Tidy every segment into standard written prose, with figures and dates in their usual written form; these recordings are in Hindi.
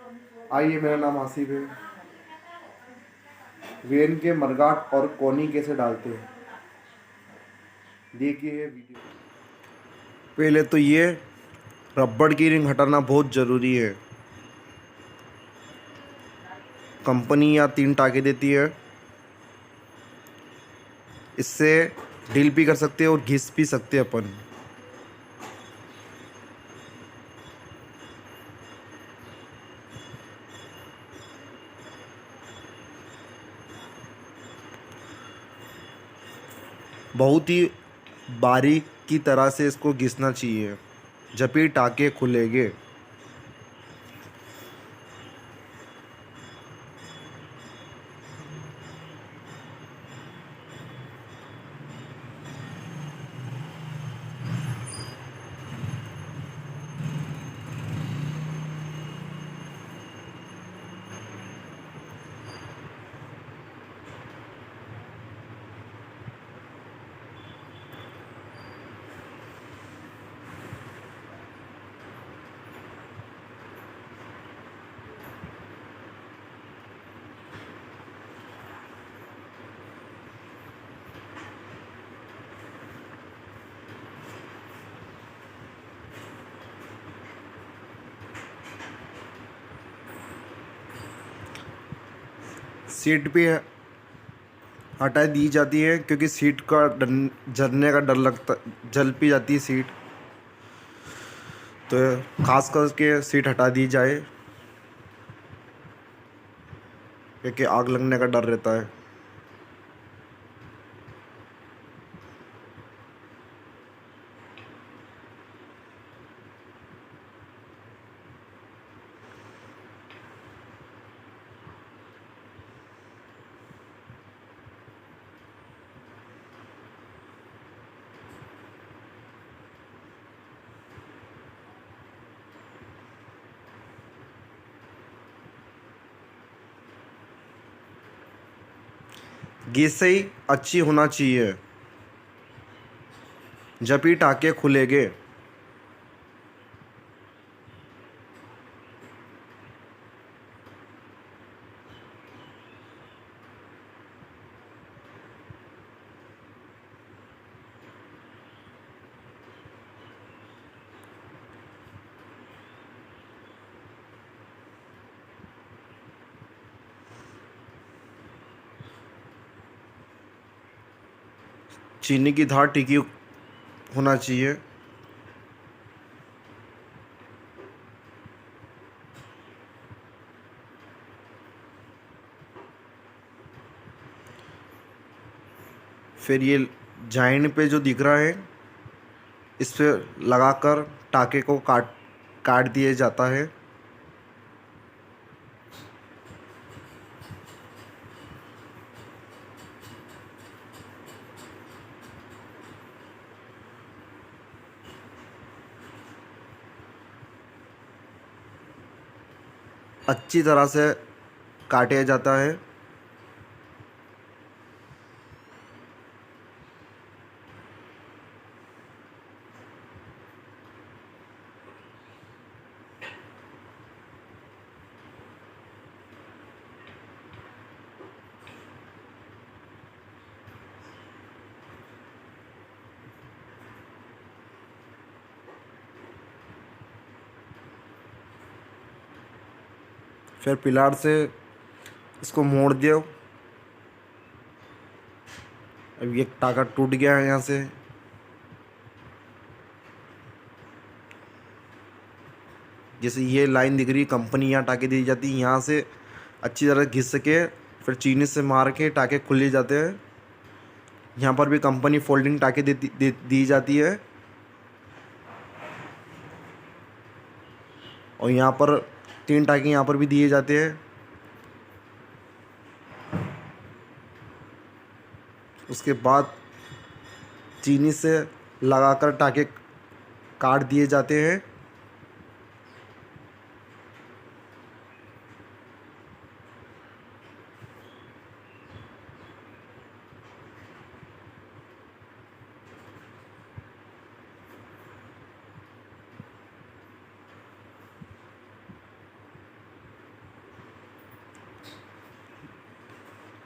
आइए, मेरा नाम आसिफ है। वेन के मर्गाट और कोनी कैसे डालते हैं, देखिए ये वीडियो। पहले तो ये रबड़ की रिंग हटाना बहुत ज़रूरी है। कंपनी या 3 टाके देती है, इससे डील भी कर सकते हैं और घिस भी सकते हैं अपन। बहुत ही बारीक की तरह से इसको घिसना चाहिए, जब भी टाके खुलेंगे। सीट भी हटा दी जाती है, क्योंकि सीट का जलने का डर लगता, जल भी जाती है सीट, तो खास करके सीट हटा दी जाए, क्योंकि आग लगने का डर रहता है। गैस ही अच्छी होना चाहिए, जब ही टाके खुलेंगे। चीनी की धार टिकी होना चाहिए। फिर ये जॉइंट पे जो दिख रहा है, इस पे लगाकर टाके को काट काट दिया जाता है। अच्छी तरह से काटा जाता है। फिर पिलार से इसको मोड़ दो। अब ये टाका टूट गया है यहाँ से। जैसे ये लाइन दिख रही, कंपनी यहाँ टाके दी जाती है, यहाँ से अच्छी तरह घिस के फिर चीनी से मार के टाके खुले जाते हैं। यहाँ पर भी कंपनी फोल्डिंग टाके दी जाती है, और यहाँ पर 3 टाके यहाँ पर भी दिए जाते हैं। उसके बाद चीनी से लगाकर टाके काट दिए जाते हैं।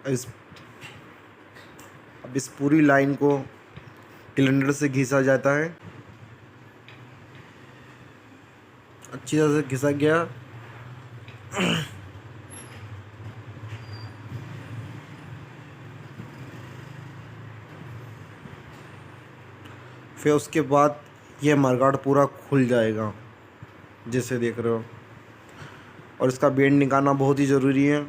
इस अब इस पूरी लाइन को सिलेंडर से घिसा जाता है। अच्छी तरह से घिसा गया। फिर उसके बाद ये मरगाड पूरा खुल जाएगा जैसे देख रहे हो। और इसका बेंड निकालना बहुत ही ज़रूरी है।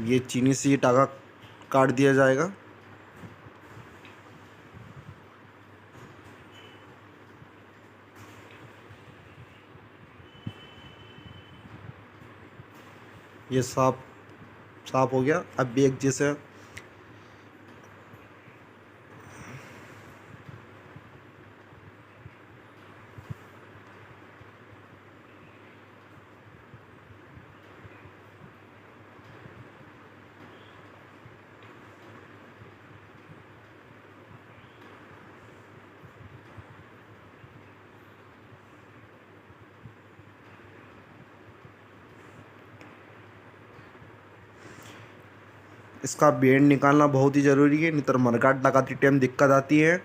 ये चीनी से ये टाका काट दिया जाएगा। ये साफ साफ हो गया। अब भी एक जैसे इसका बेंड निकालना बहुत ही ज़रूरी है, नहीं तो मरगाट लगाती टाइम दिक्कत आती है।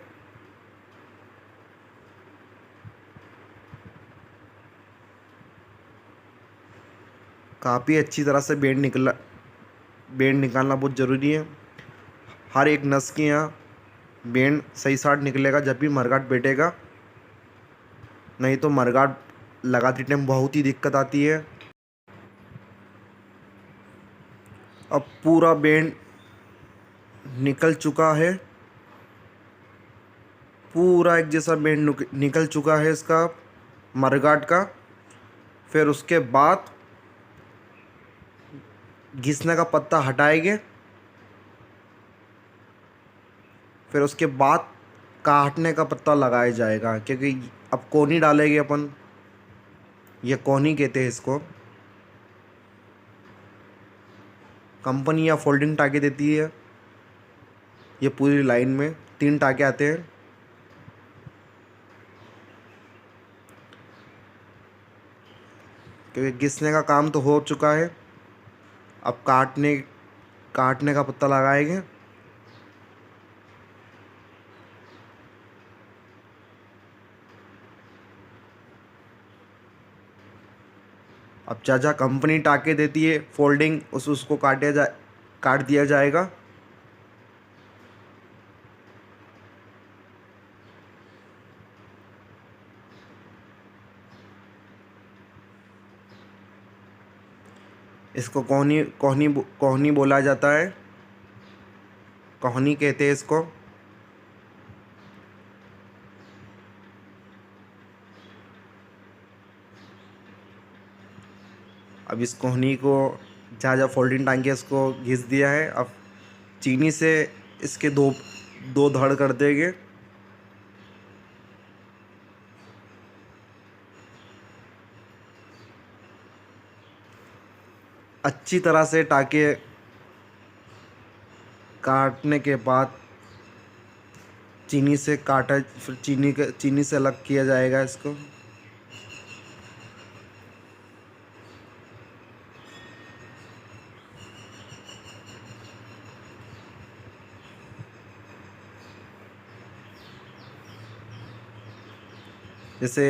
काफ़ी अच्छी तरह से बेंड निकालना बहुत ज़रूरी है। हर एक नस के यहाँ बेंड सही साट निकलेगा जब भी मरगाट बैठेगा, नहीं तो मरगाट लगाती टाइम बहुत ही दिक्कत आती है। अब पूरा बेंड निकल चुका है, पूरा एक जैसा बेंड निकल चुका है इसका मरगाट का। फिर उसके बाद घिसने का पत्ता हटाएंगे। फिर उसके बाद काटने का पत्ता लगाया जाएगा, क्योंकि अब कोनी डालेंगे अपन, ये कोनी कहते हैं इसको। कंपनी या फोल्डिंग टाके देती है। ये पूरी लाइन में 3 टाके आते हैं। क्योंकि घिसने का काम तो हो चुका है, अब काटने का पत्ता लगाएंगे। अब जहाँ कंपनी टाके देती है फोल्डिंग, उसको काट दिया जाएगा। इसको कोहनी बोला जाता है, कोहनी कहते हैं इसको। अब इस कोहनी को जहाँ फोल्डिंग टांग के इसको घिस दिया है, अब चीनी से इसके दो धड़ कर देंगे। अच्छी तरह से टाके काटने के बाद चीनी से काटा, फिर चीनी से अलग किया जाएगा इसको। जैसे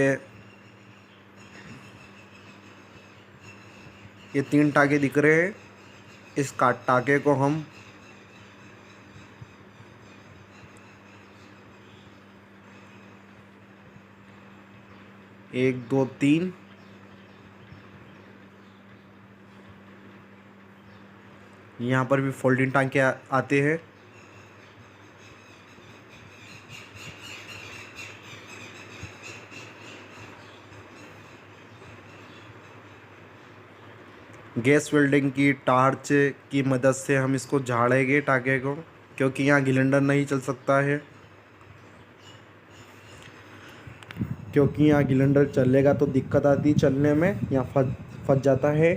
ये 3 टाके दिख रहे हैं, इस टाके को हम एक दो तीन यहाँ पर भी फोल्डिंग टांके आते हैं। गैस वेल्डिंग की टार्च की मदद से हम इसको झाड़ेंगे टाके को, क्योंकि यहाँ सिलेंडर नहीं चल सकता है। क्योंकि यहाँ सिलेंडर चलेगा तो दिक्कत आती है चलने में, यहाँ फंस जाता है।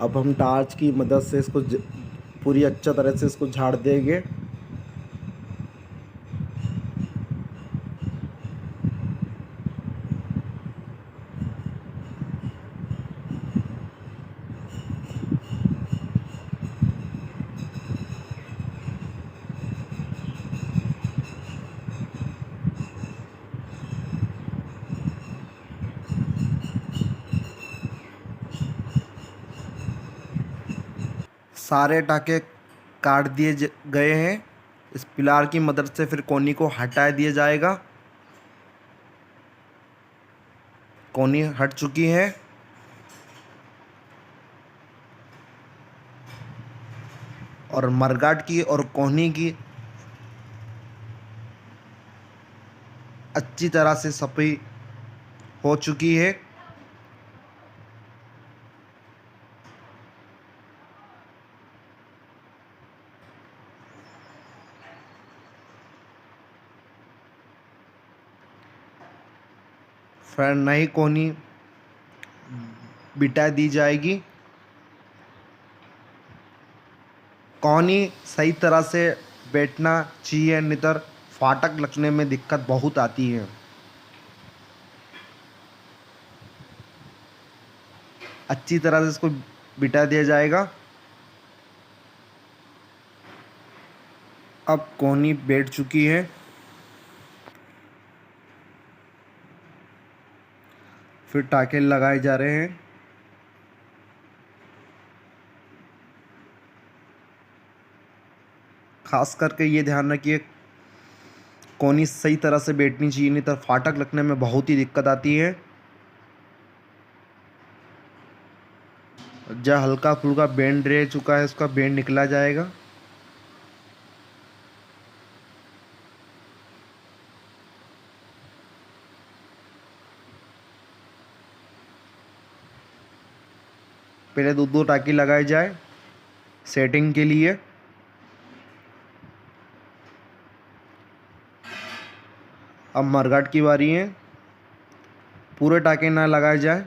अब हम टार्च की मदद से इसको पूरी अच्छा तरह से इसको झाड़ देंगे। सारे टाके काट दिए गए हैं। इस पिलार की मदद से फिर कोनी को हटा दिया जाएगा। कोनी हट चुकी है और मरगाट की और कोहनी की अच्छी तरह से सफाई हो चुकी है। फिर नई कोहनी बिठा दी जाएगी। कोहनी सही तरह से बैठना चाहिए, नहीं तो फाटक लगने में दिक्कत बहुत आती है। अच्छी तरह से इसको बिठा दिया जाएगा। अब कोहनी बैठ चुकी है। फिर टाके लगाए जा रहे हैं। खास करके ये ध्यान रखिए कोहनी सही तरह से बैठनी चाहिए, नहीं तो फाटक लगने में बहुत ही दिक्कत आती है। जहाँ हल्का फुल्का बेंड रह चुका है उसका बेंड निकला जाएगा। पहले दो टाकी लगाई जाए सेटिंग के लिए। अब मरगाट की बारी है। पूरे टाके ना लगाए जाए,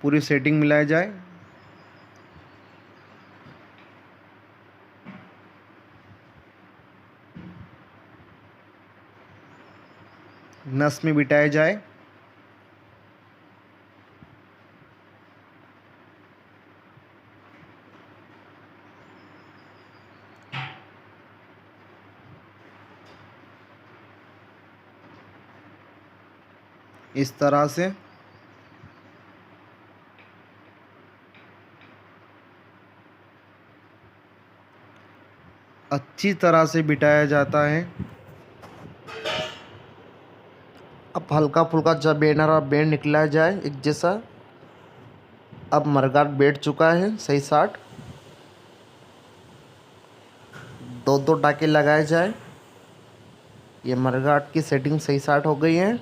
पूरी सेटिंग मिलाई जाए। नस में बिठाया जाए। इस तरह से अच्छी तरह से बिठाया जाता है। अब हल्का फुल्का जब बेनर और बेंड निकला जाए एक जैसा। अब मरगाट बैठ चुका है सही साट। दो टाके लगाए जाए। ये मरगाट की सेटिंग सही साट हो गई है।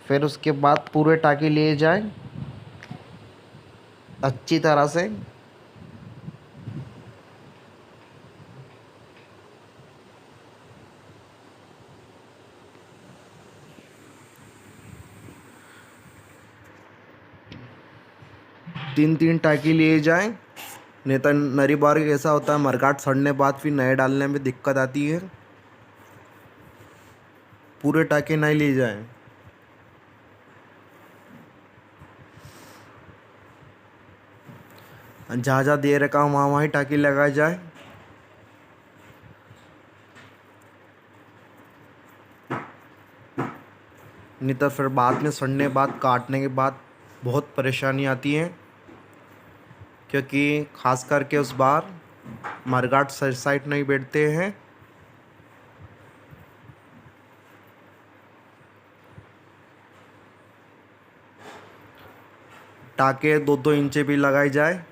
फिर उसके बाद पूरे टाके लिए जाए अच्छी तरह से। तीन टाकी लिए जाएं, नहीं तो नरी बार ऐसा होता है मरगाट सड़ने बाद फिर नए डालने में दिक्कत आती है। पूरे टाके नहीं लिए जाएं। जहाँ जहाँ दे रखा वहाँ वहाँ ही टाकी लगाई जाए। नहीं तो फिर बाद में सड़ने बाद काटने के बाद बहुत परेशानी आती है, क्योंकि खास करके उस बार मरगाट सही साइड नहीं बैठते हैं। टाके 2-2 इंच भी लगाई जाए।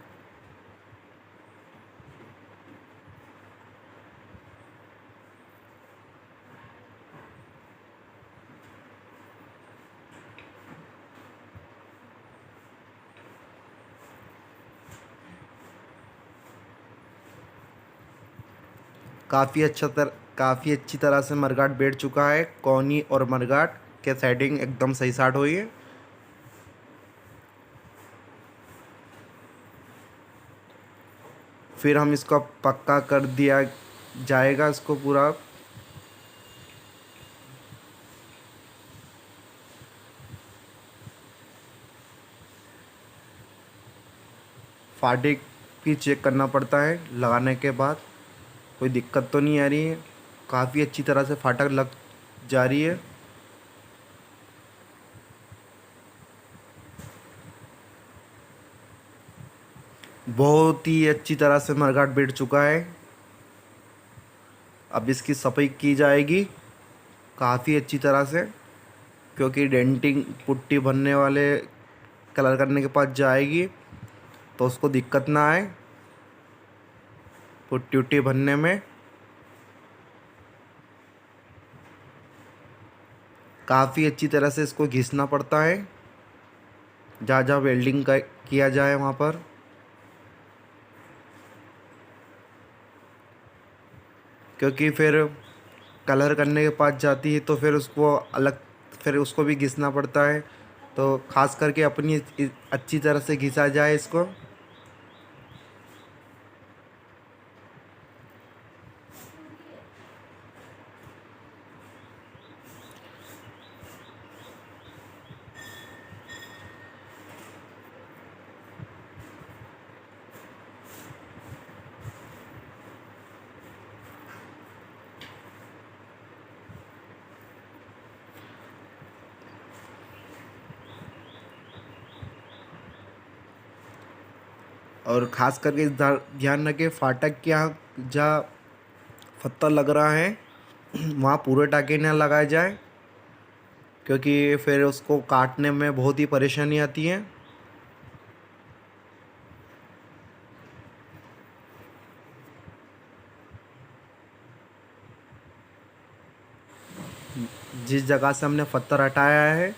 काफ़ी अच्छी तरह से मरगाट बैठ चुका है। कोहनी और मरगाट के सेटिंग एकदम सही साट हुई है। फिर हम इसको पक्का कर दिया जाएगा इसको पूरा। फाटक भी चेक करना पड़ता है लगाने के बाद, कोई दिक्कत तो नहीं आ रही है। काफ़ी अच्छी तरह से फाटक लग जा रही है। बहुत ही अच्छी तरह से मरघाट बैठ चुका है। अब इसकी सफाई की जाएगी काफ़ी अच्छी तरह से, क्योंकि डेंटिंग पुट्टी भरने वाले कलर करने के पास जाएगी तो उसको दिक्कत ना आए पुट्टी उट्टी भरने में। काफ़ी अच्छी तरह से इसको घिसना पड़ता है जहाँ जहाँ वेल्डिंग का किया जाए वहाँ पर। क्योंकि फिर कलर करने के पास जाती है तो फिर उसको अलग, फिर उसको भी घिसना पड़ता है। तो ख़ास करके अपनी अच्छी तरह से घिसा जाए इसको। और ख़ास करके ध्यान रखें फाटक के यहाँ जहाँ पत्थर लग रहा है वहाँ पूरे टाँके ना लगाए जाए, क्योंकि फिर उसको काटने में बहुत ही परेशानी आती है। जिस जगह से हमने पत्थर हटाया है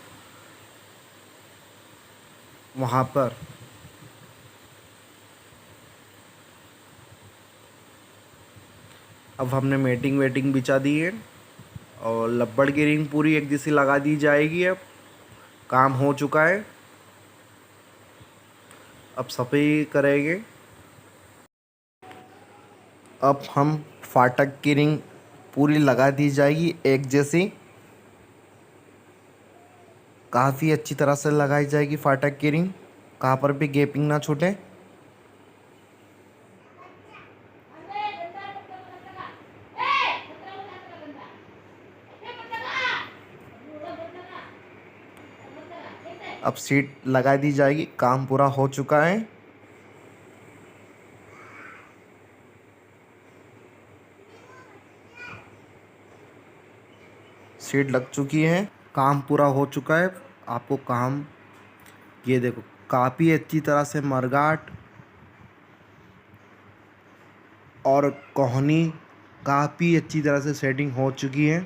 वहाँ पर अब हमने मेटिंग वेटिंग बिछा दी है और लब्बड़ की रिंग पूरी एक जैसी लगा दी जाएगी। अब काम हो चुका है, अब सफाई करेंगे। अब हम फाटक की रिंग पूरी लगा दी जाएगी एक जैसी, काफ़ी अच्छी तरह से लगाई जाएगी फाटक की रिंग, कहाँ पर भी गैपिंग ना छूटे। अब सीट लगा दी जाएगी, काम पूरा हो चुका है। सीट लग चुकी है, काम पूरा हो चुका है। आपको काम ये देखो काफ़ी अच्छी तरह से मरघाट और कोहनी काफ़ी अच्छी तरह से सेटिंग हो चुकी है,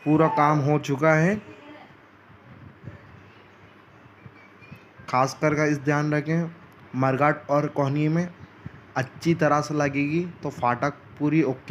पूरा काम हो चुका है। खास कर इस ध्यान रखें मरघाट और कोहनी में अच्छी तरह से लगेगी तो फाटक पूरी ओके।